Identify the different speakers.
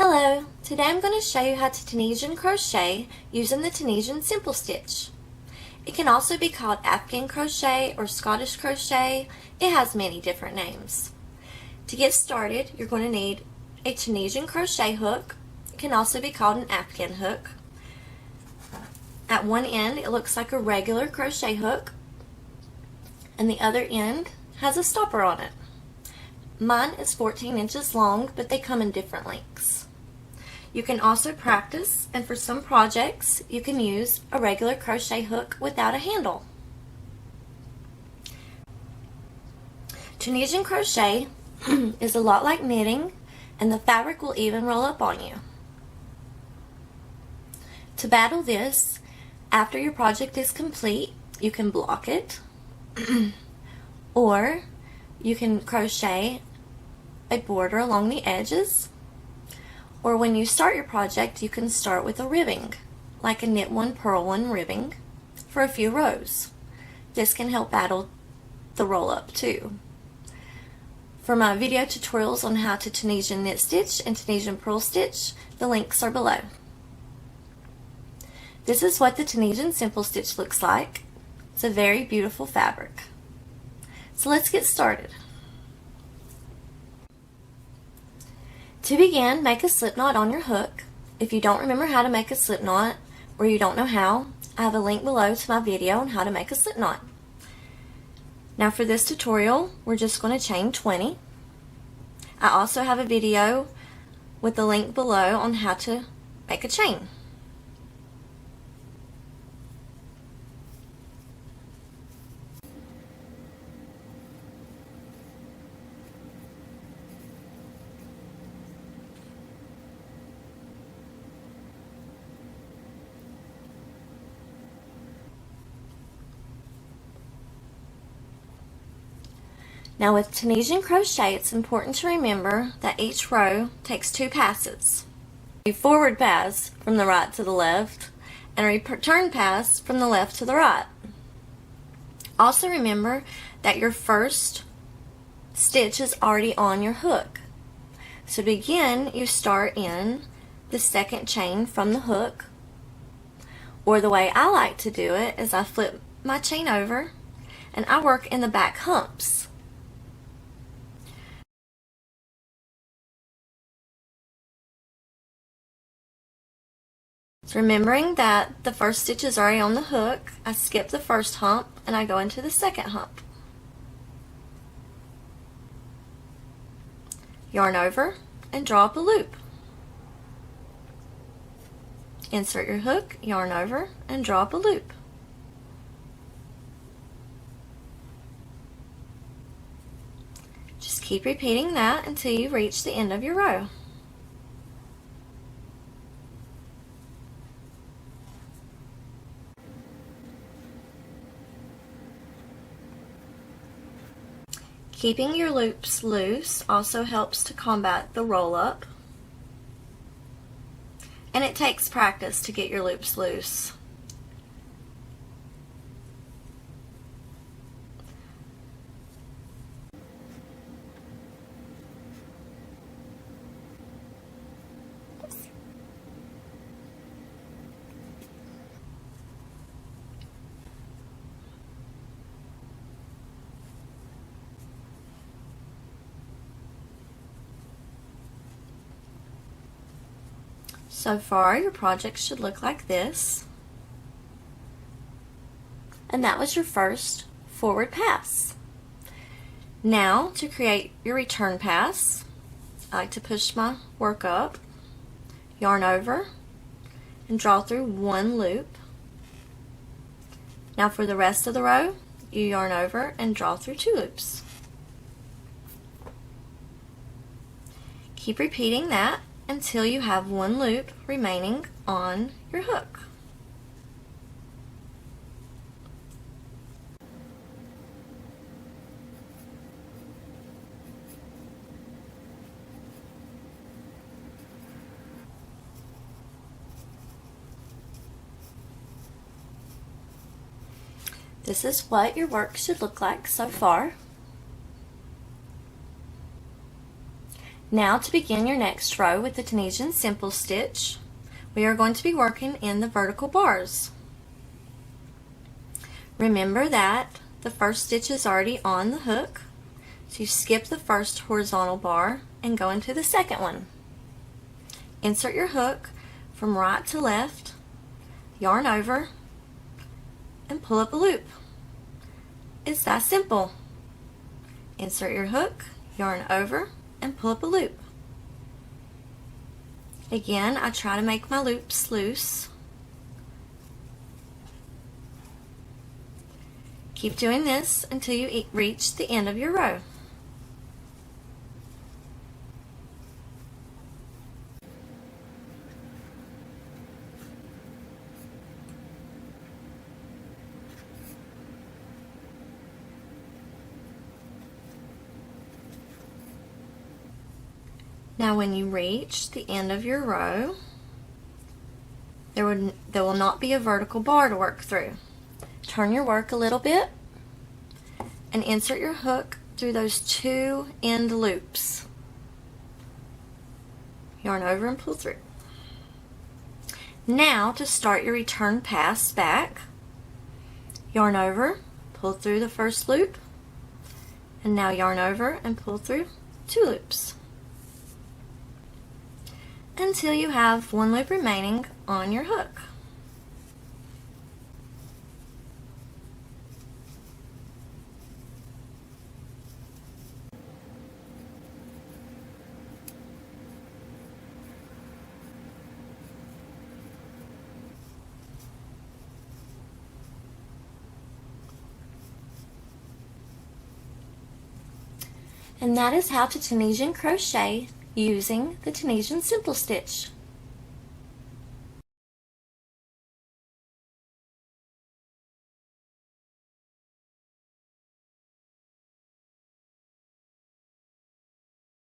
Speaker 1: Hello, today I'm going to show you how to Tunisian crochet using the Tunisian simple stitch. It can also be called Afghan crochet or Scottish crochet. It has many different names. To get started, you're going to need a Tunisian crochet hook. It can also be called an Afghan hook. At one end it looks like a regular crochet hook and the other end has a stopper on it. Mine is 14 inches long, but they come in different lengths. You can also practice, and for some projects you can use a regular crochet hook without a handle. Tunisian crochet is a lot like knitting, and the fabric will even roll up on you. To battle this, after your project is complete, you can block it or you can crochet a border along the edges, or when you start your project you can start with a ribbing, like a knit one purl one ribbing for a few rows. This can help battle the roll up too. For my video tutorials on how to Tunisian knit stitch and Tunisian purl stitch, the links are below. This is what the Tunisian simple stitch looks like. It's a very beautiful fabric. So let's get started. To begin, make a slip knot on your hook. If you don't remember how to make a slip knot, or you don't know how, I have a link below to my video on how to make a slip knot. Now for this tutorial, we're just going to chain 20. I also have a video with the link below on how to make a chain. Now with Tunisian crochet, it's important to remember that each row takes 2 passes. A forward pass from the right to the left and a return pass from the left to the right. Also remember that your first stitch is already on your hook. So to begin, you start in the second chain from the hook, or the way I like to do it is I flip my chain over and I work in the back humps. So remembering that the first stitch is already on the hook, I skip the first hump and I go into the second hump. Yarn over and draw up a loop. Insert your hook, yarn over, and draw up a loop. Just keep repeating that until you reach the end of your row. Keeping your loops loose also helps to combat the roll up, and it takes practice to get your loops loose. So far, your project should look like this. And that was your first forward pass. Now, to create your return pass, I like to push my work up, yarn over, and draw through one loop. Now for the rest of the row, you yarn over and draw through 2 loops. Keep repeating that until you have 1 loop remaining on your hook. This is what your work should look like so far. Now to begin your next row with the Tunisian simple stitch, we are going to be working in the vertical bars. Remember that the first stitch is already on the hook, so you skip the first horizontal bar and go into the second one. Insert your hook from right to left, yarn over, and pull up a loop. It's that simple. Insert your hook, yarn over, and pull up a loop. Again, I try to make my loops loose. Keep doing this until you reach the end of your row. Now when you reach the end of your row, there will not be a vertical bar to work through. Turn your work a little bit and insert your hook through those two end loops. Yarn over and pull through. Now to start your return pass back, yarn over, pull through the first loop, and now yarn over and pull through two loops until you have one loop remaining on your hook. And that is how to Tunisian crochet using the Tunisian simple stitch.